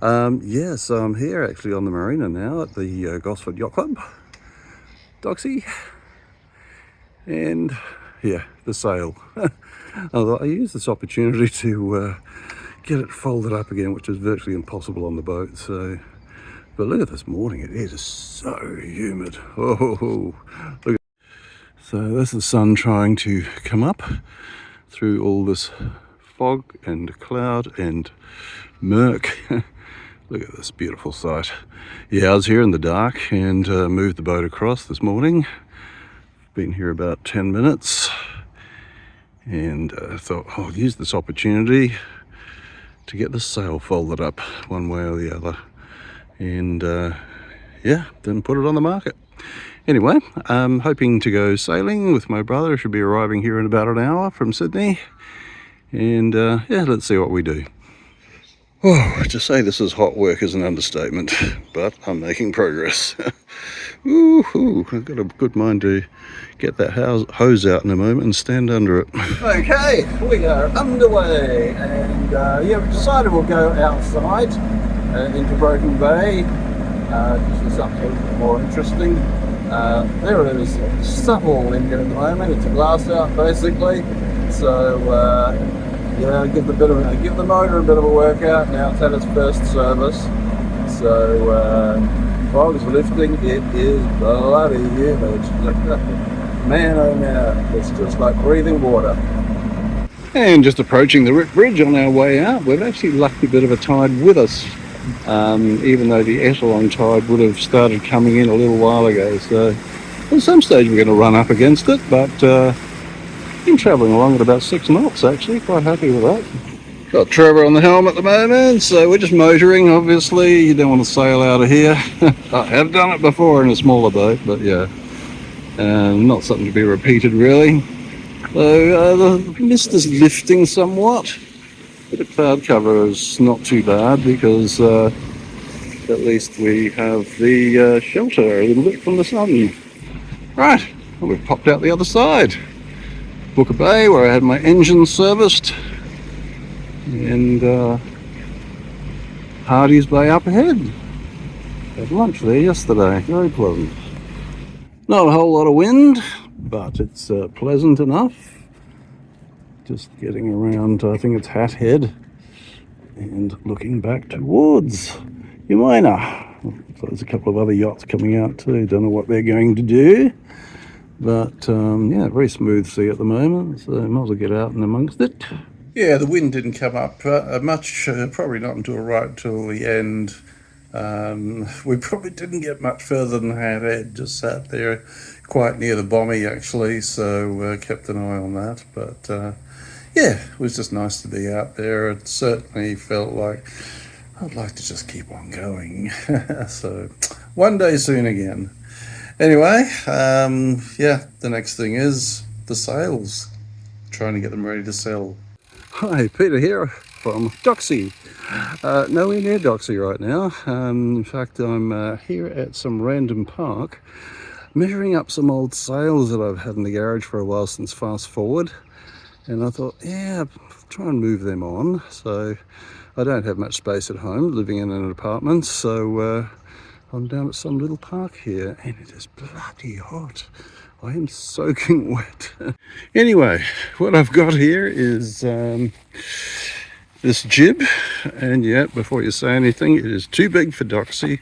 Yeah, so I'm here actually on the marina now at the Gosford Yacht Club, Doxie, and yeah, the sail. Although I use this opportunity to get it folded up again, which is virtually impossible on the boat. So, but look at this morning; it is so humid. Oh, look! So this is the sun trying to come up through all this fog and cloud and murk. Look at this beautiful sight. Yeah, I was here in the dark and moved the boat across this morning. Been here about 10 minutes and thought I'll use this opportunity to get the sail folded up one way or the other, and yeah, then put it on the market. Anyway, I'm hoping to go sailing with my brother. I should be arriving here in about an hour from Sydney, and yeah, let's see what we do. Oh, to say this is hot work is an understatement, but I'm making progress. Woohoo! I've got a good mind to get that hose out in a moment and stand under it. Okay, we are underway, and yeah, we decided we'll go outside into Broken Bay, just for something more interesting. There it is, supple in here at the moment. It's a glass out basically, so yeah, give the motor a bit of a workout. Now it's had its first service, so fog's lifting. It is bloody humid. Man, oh man, it's just like breathing water. And just approaching the Rip Bridge on our way out, we've actually lucked a bit of a tide with us, even though the echelon tide would have started coming in a little while ago. So at some stage we're going to run up against it, but been travelling along at about 6 knots actually, quite happy with that. Got Trevor on the helm at the moment, so we're just motoring. Obviously you don't want to sail out of here. I have done it before in a smaller boat, but yeah, not something to be repeated really. So the mist is lifting somewhat, but the cloud cover is not too bad because at least we have the shelter a little bit from the sun. Right, well, we've popped out the other side. Booker Bay, where I had my engine serviced, and Hardy's Bay up ahead. Had lunch there yesterday, very pleasant. Not a whole lot of wind, but it's pleasant enough. Just getting around, I think it's Hat Head, and looking back towards Umina. So there's a couple of other yachts coming out too, don't know what they're going to do. But yeah, very smooth sea at the moment, so I might as well get out and amongst it. Yeah, the wind didn't come up much, probably not until right till the end. We probably didn't get much further than Hat Head, just sat there quite near the bommy actually, so kept an eye on that. But yeah, it was just nice to be out there. It certainly felt like I'd like to just keep on going. So one day soon again. Anyway, yeah, the next thing is the sails, trying to get them ready to sell. Hi, Peter here from Doxie. Nowhere near Doxie right now. In fact, I'm here at some random park, measuring up some old sails that I've had in the garage for a while since Fast Forward. And I thought, yeah, try and move them on. So I don't have much space at home, living in an apartment, so I'm down at some little park here, and it is bloody hot. I am soaking wet. Anyway, what I've got here is this jib, and yeah, before you say anything, it is too big for Doxie,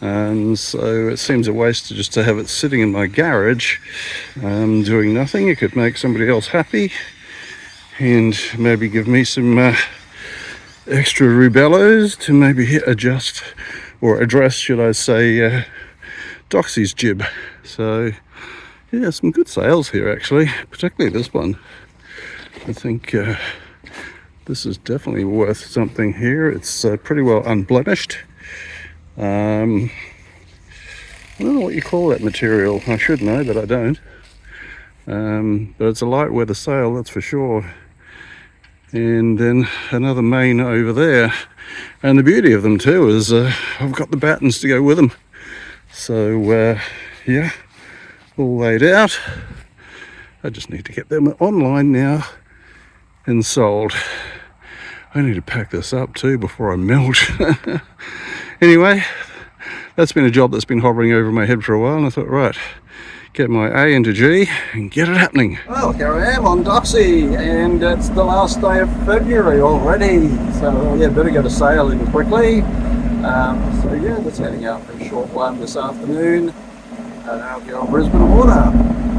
and so it seems a waste just to have it sitting in my garage doing nothing. It could make somebody else happy and maybe give me some extra rubellos to maybe adjust or address, should I say, Doxie's jib. So yeah, some good sails here actually, particularly this one. I think this is definitely worth something here. It's pretty well unblemished. I don't know what you call that material. I should know, but I don't. But it's a light weather sail, that's for sure. And then another main over there, and the beauty of them too is I've got the battens to go with them, so yeah, all laid out. I just need to get them online now and sold. I need to pack this up too before I melt. Anyway, that's been a job that's been hovering over my head for a while, and I thought, right, get my A into G and get it happening. Well, here I am on Doxie, and it's the last day of February already, so yeah, better get a sail in quickly. So yeah, just heading out for a short one this afternoon out here on Brisbane Water.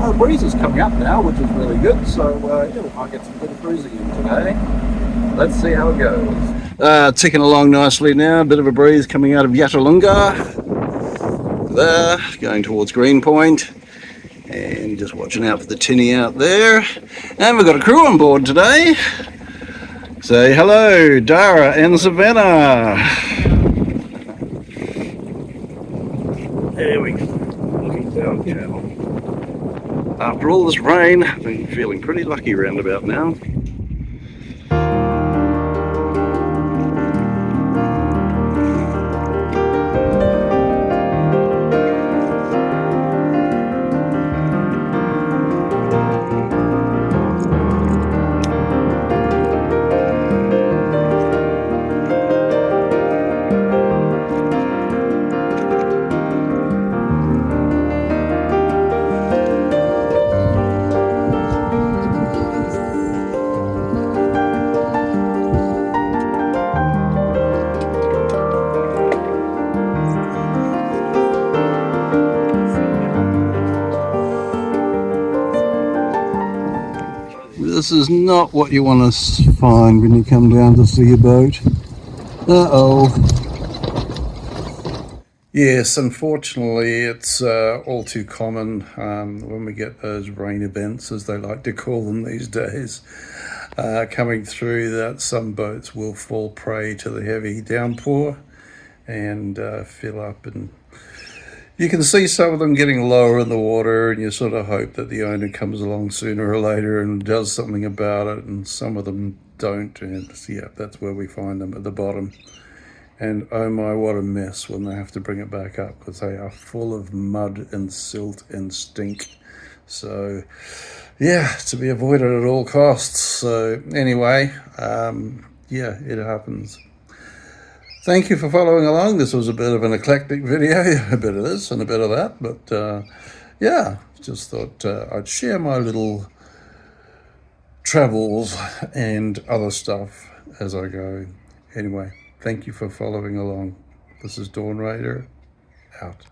The breeze is coming up now, which is really good, so yeah, we might get some good cruising in today. Let's see how it goes. Ticking along nicely now, a bit of a breeze coming out of Yatalunga. There, going towards Greenpoint. And just watching out for the tinny out there. And we've got a crew on board today. Say hello, Dara and Savannah. There we go. Looking down channel. After all this rain, I've been feeling pretty lucky round about now. This is not what you want to find when you come down to see a boat. Uh-oh. Yes, unfortunately, it's all too common when we get those rain events, as they like to call them these days, coming through, that some boats will fall prey to the heavy downpour and fill up, and you can see some of them getting lower in the water, and you sort of hope that the owner comes along sooner or later and does something about it, and some of them don't, and yeah, that's where we find them, at the bottom. And oh my, what a mess when they have to bring it back up, because they are full of mud and silt and stink. So yeah, to be avoided at all costs. So anyway, yeah, it happens. Thank you for following along. This was a bit of an eclectic video, a bit of this and a bit of that, but yeah, just thought I'd share my little travels and other stuff as I go. Anyway, thank you for following along. This is Dawn Raider, out.